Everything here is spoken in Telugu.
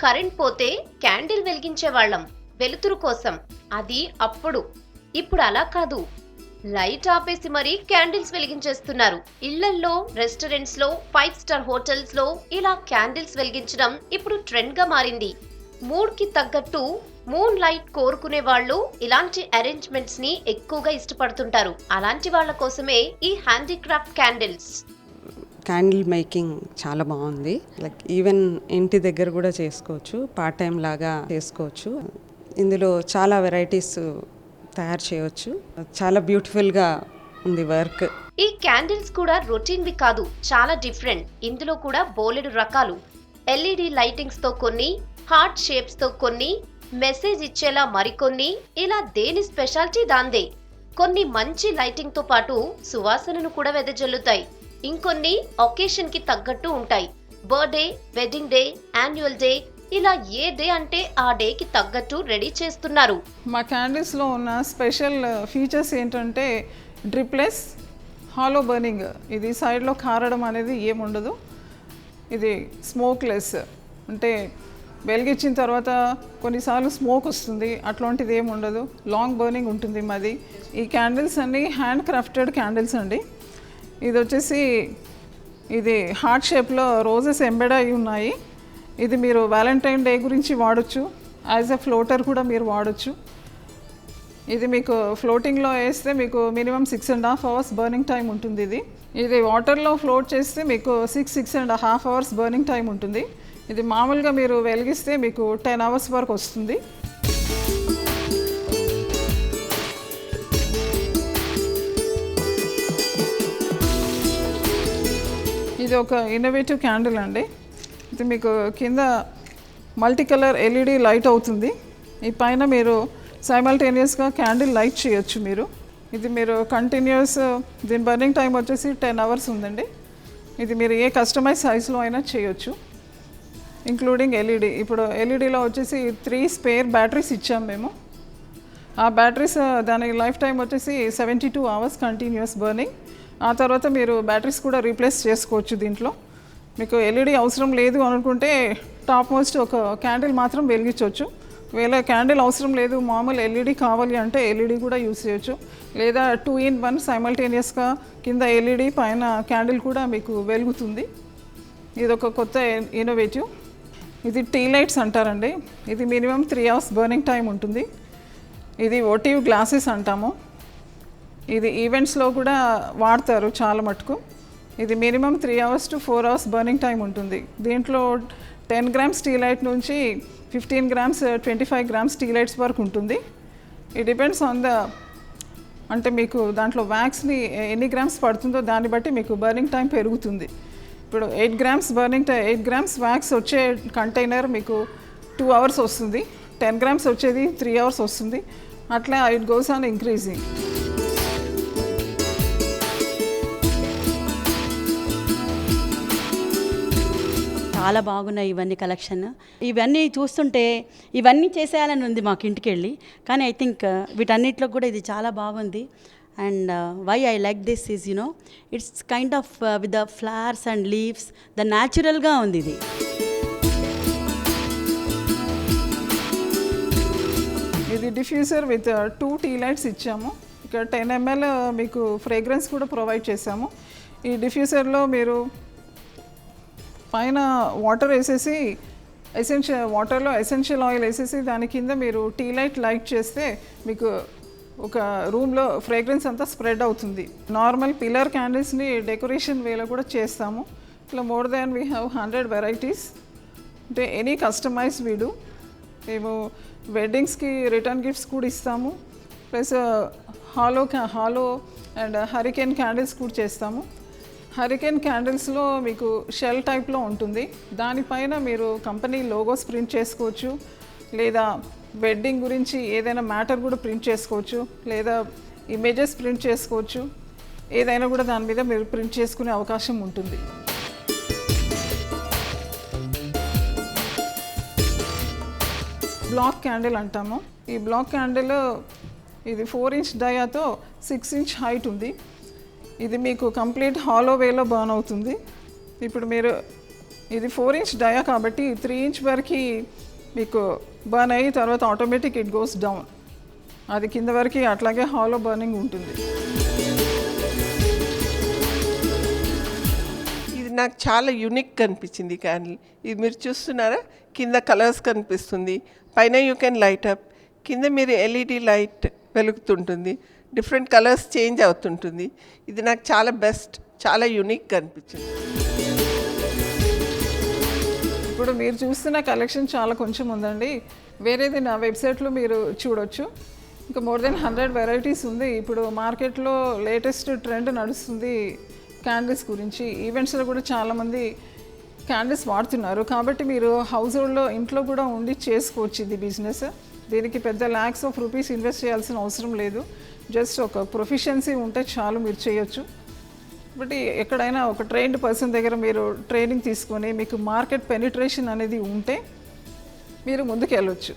కరెంట్ పోతే క్యాండిల్ వెలిగించేవాళ్ళం వెలుతురు కోసం. అది అప్పుడు. ఇప్పుడు అలా కాదు. లైట్ ఆపేసి మరీ క్యాండిల్స్ వెలిగించేస్తున్నారు. ఇళ్లల్లో, రెస్టారెంట్స్ లో, 5 స్టార్ హోటల్స్ లో ఇలా క్యాండిల్స్ వెలిగించడం ఇప్పుడు ట్రెండ్ గా మారింది. మూడ్ కి తగ్గట్టు మూన్ లైట్ కోరుకునే వాళ్ళు ఇలాంటి అరేంజ్మెంట్స్ ని ఎక్కువగా ఇష్టపడుతుంటారు. అలాంటి వాళ్ళ కోసమే ఈ హ్యాండీక్రాఫ్ట్ క్యాండిల్స్. క్యాండిల్ మేకింగ్ చాలా బాగుంది. లైక్ ఈవెన్ ఇంటి దగ్గర కూడా చేసుకోవచ్చు, పార్ట్ టైం లాగా చేసుకోవచ్చు. ఇందులో చాలా వెరైటీస్ తయారు చేయవచ్చు. చాలా బ్యూటిఫుల్గా ఉంది వర్క్. ఈ క్యాండిల్స్ కూడా రొటీన్వి కాదు, చాలా డిఫరెంట్. ఇందులో కూడా బోలెడు రకాలు. ఎల్ఈడి లైటింగ్స్ తో కొన్ని, హార్ట్ షేప్స్ తో కొన్ని, మెసేజ్ ఇచ్చేలా మరికొన్ని, ఇలా దేని స్పెషాలిటీ దాందే. కొన్ని మంచి లైటింగ్ తో పాటు సువాసనను కూడా వెదజల్లుతాయి. ఇంకొన్ని ఒకేషన్ కి తగ్గట్టు ఉంటాయి. Birthday, wedding day, annual day, ఇలా ఏ డే అంటే ఆ డేకి తగ్గట్టు రెడీ చేస్తున్నారు. మా క్యాండిల్స్లో ఉన్న స్పెషల్ ఫీచర్స్ ఏంటంటే డ్రిప్లెస్, హాలో బర్నింగ్. ఇది సైడ్లో కారడం అనేది ఏముండదు. ఇది స్మోక్లెస్, అంటే వెలిగించిన తర్వాత కొన్నిసార్లు స్మోక్ వస్తుంది, అట్లాంటిది ఏమి ఉండదు. లాంగ్ బర్నింగ్ ఉంటుంది మాది. ఈ క్యాండిల్స్ అన్నీ హ్యాండ్ క్రాఫ్టెడ్ క్యాండిల్స్ అండి. ఇది వచ్చేసి ఇది హార్ట్ షేప్లో రోజెస్ ఎంబెడ్ అయి ఉన్నాయి. ఇది మీరు వ్యాలంటైన్ డే గురించి వాడచ్చు, యాజ్ ఎ ఫ్లోటర్ కూడా మీరు వాడచ్చు. ఇది మీకు ఫ్లోటింగ్లో వేస్తే మీకు మినిమం 6.5 అవర్స్ బర్నింగ్ టైం ఉంటుంది. ఇది వాటర్లో ఫ్లోట్ చేస్తే మీకు 6.5 అవర్స్ బర్నింగ్ టైం ఉంటుంది. ఇది మామూలుగా మీరు వెలిగిస్తే మీకు 10 అవర్స్ వరకు వస్తుంది. ఇది ఒక ఇన్నోవేటివ్ క్యాండిల్ అండి. ఇది మీకు కింద మల్టీ కలర్ ఎల్ఈడి లైట్ అవుతుంది. ఈ పైన మీరు సైమల్టేనియస్గా క్యాండిల్ లైట్ చేయొచ్చు మీరు. ఇది మీరు కంటిన్యూస్, దీని బర్నింగ్ టైం వచ్చేసి 10 అవర్స్ ఉందండి. ఇది మీరు ఏ కస్టమైజ్ సైజ్లో అయినా చేయొచ్చు, ఇంక్లూడింగ్ ఎల్ఈడి. ఇప్పుడు ఎల్ఈడిలో వచ్చేసి 3 స్పేర్ బ్యాటరీస్ ఇచ్చాము మేము. ఆ బ్యాటరీస్ దాని లైఫ్ టైం వచ్చేసి 72 అవర్స్ కంటిన్యూస్ బర్నింగ్. ఆ తర్వాత మీరు బ్యాటరీస్ కూడా రీప్లేస్ చేసుకోవచ్చు. దీంట్లో మీకు ఎల్ఈడి అవసరం లేదు అనుకుంటే టాప్ మోస్ట్ ఒక క్యాండిల్ మాత్రం వెలిగించవచ్చు. ఒకవేళ క్యాండిల్ అవసరం లేదు, మామూలు ఎల్ఈడి కావాలి అంటే ఎల్ఈడి కూడా యూస్ చేయొచ్చు. లేదా 2 in 1 సైమల్టేనియస్గా కింద ఎల్ఈడి పైన క్యాండిల్ కూడా మీకు వెలుగుతుంది. ఇది ఒక కొత్త ఇన్నోవేటివ్. ఇది టీ లైట్స్ అంటారండి. ఇది మినిమం 3 అవర్స్ బర్నింగ్ టైం ఉంటుంది. ఇది ఓటివ్ గ్లాసెస్ అంటాము. ఇది ఈవెంట్స్లో కూడా వాడతారు చాలా మటుకు. ఇది minimum 3 hours to 4 hours burning time ఉంటుంది. దీంట్లో 10 grams టీ లైట్ నుంచి 15 grams 25 grams టీ లైట్స్ వరకు ఉంటుంది. ఇట్ డిపెండ్స్ ఆన్ ద, అంటే మీకు దాంట్లో వ్యాక్స్ని ఎన్ని గ్రామ్స్ పడుతుందో దాన్ని బట్టి మీకు బర్నింగ్ టైం పెరుగుతుంది. ఇప్పుడు 8 grams burning time, 8 grams wax వచ్చే కంటైనర్ మీకు 2 అవర్స్ వస్తుంది. 10 grams వచ్చేది 3 అవర్స్ వస్తుంది. అట్లా ఇట్ గోస్ ఆన్ ఇంక్రీజింగ్. చాలా బాగున్నాయి ఇవన్నీ కలెక్షన్. ఇవన్నీ చూస్తుంటే ఇవన్నీ చేసేయాలని ఉంది మాకు ఇంటికి వెళ్ళి. కానీ ఐ థింక్ వీటన్నిటిలో కూడా ఇది చాలా బాగుంది. And why I like this is it's kind of with the flowers and leaves, the న్యాచురల్గా ఉంది ఇది. ఇది డిఫ్యూజర్ విత్ 2 టీ లైట్స్ ఇచ్చాము. ఇక్కడ 10 ml మీకు ఫ్రేగ్రెన్స్ కూడా ప్రొవైడ్ చేసాము. ఈ డిఫ్యూజర్లో మీరు పైన వాటర్ వేసేసి వాటర్లో ఎసెన్షియల్ ఆయిల్ వేసేసి దాని కింద మీరు టీ లైట్ చేస్తే మీకు ఒక రూమ్లో ఫ్రేగ్రెన్స్ అంతా స్ప్రెడ్ అవుతుంది. నార్మల్ పిల్లర్ క్యాండిల్స్ని డెకరేషన్ వేలో కూడా చేస్తాము. ఇట్లా more than we have 100 varieties. అంటే ఎనీ కస్టమైజ్ వీడు. మేము వెడ్డింగ్స్కి రిటర్న్ గిఫ్ట్స్ కూడా ఇస్తాము. Plus hollow and hurricane candles కూడా చేస్తాము. హరికేన్ క్యాండిల్స్లో మీకు షెల్ టైప్లో ఉంటుంది. దానిపైన మీరు కంపెనీ లోగోస్ ప్రింట్ చేసుకోవచ్చు, లేదా వెడ్డింగ్ గురించి ఏదైనా మ్యాటర్ కూడా ప్రింట్ చేసుకోవచ్చు, లేదా ఇమేజెస్ ప్రింట్ చేసుకోవచ్చు. ఏదైనా కూడా దాని మీద మీరు ప్రింట్ చేసుకునే అవకాశం ఉంటుంది. బ్లాక్ క్యాండిల్ అంటాము. ఈ బ్లాక్ క్యాండిల్ ఇది 4 inch డయాతో 6 inch హైట్ ఉంది. ఇది మీకు కంప్లీట్ హాలో వేలో బర్న్ అవుతుంది. ఇప్పుడు మీరు ఇది 4 ఇంచ్ డయా కాబట్టి 3 ఇంచ్ వరకు మీకు బర్న్ అయ్యి తర్వాత ఆటోమేటిక్ ఇట్ గోస్ డౌన్. అది కింద వరకు అట్లాగే హాలో బర్నింగ్ ఉంటుంది. ఇది నాకు చాలా యూనిక్ కనిపించింది క్యాండిల్. ఇది మీరు చూస్తున్నారా, కింద కలర్స్ కనిపిస్తుంది, పైన యూ కెన్ లైట్ అప్, కింద మీరు ఎల్ఈడి లైట్ వెలుగుతుంటుంది, డిఫరెంట్ కలర్స్ చేంజ్ అవుతుంటుంది. ఇది నాకు చాలా బెస్ట్, చాలా యూనిక్ కనిపించింది. ఇప్పుడు మీరు చూస్తున్న కలెక్షన్ చాలా కొంచెం ఉందండి. వేరేది నా వెబ్సైట్లో మీరు చూడొచ్చు. ఇంకా మోర్ దెన్ 100 వెరైటీస్ ఉంది. ఇప్పుడు మార్కెట్లో లేటెస్ట్ ట్రెండ్ నడుస్తుంది క్యాండిల్స్ గురించి. ఈవెంట్స్లో కూడా చాలామంది క్యాండిల్స్ వాడుతున్నారు. కాబట్టి మీరు హౌస్ హోల్డ్లో ఇంట్లో కూడా ఉండి చేసుకోవచ్చు ఇది బిజినెస్. దీనికి పెద్ద ల్యాక్స్ ఆఫ్ రూపీస్ ఇన్వెస్ట్ చేయాల్సిన అవసరం లేదు. జస్ట్ ఒక ప్రొఫిషియన్సీ ఉంటే చాలు, మీరు చేయొచ్చు. బట్ ఎక్కడైనా ఒక ట్రైన్డ్ పర్సన్ దగ్గర మీరు ట్రైనింగ్ తీసుకొని మీకు మార్కెట్ పెనిట్రేషన్ అనేది ఉంటే మీరు ముందుకు వెళ్ళొచ్చు.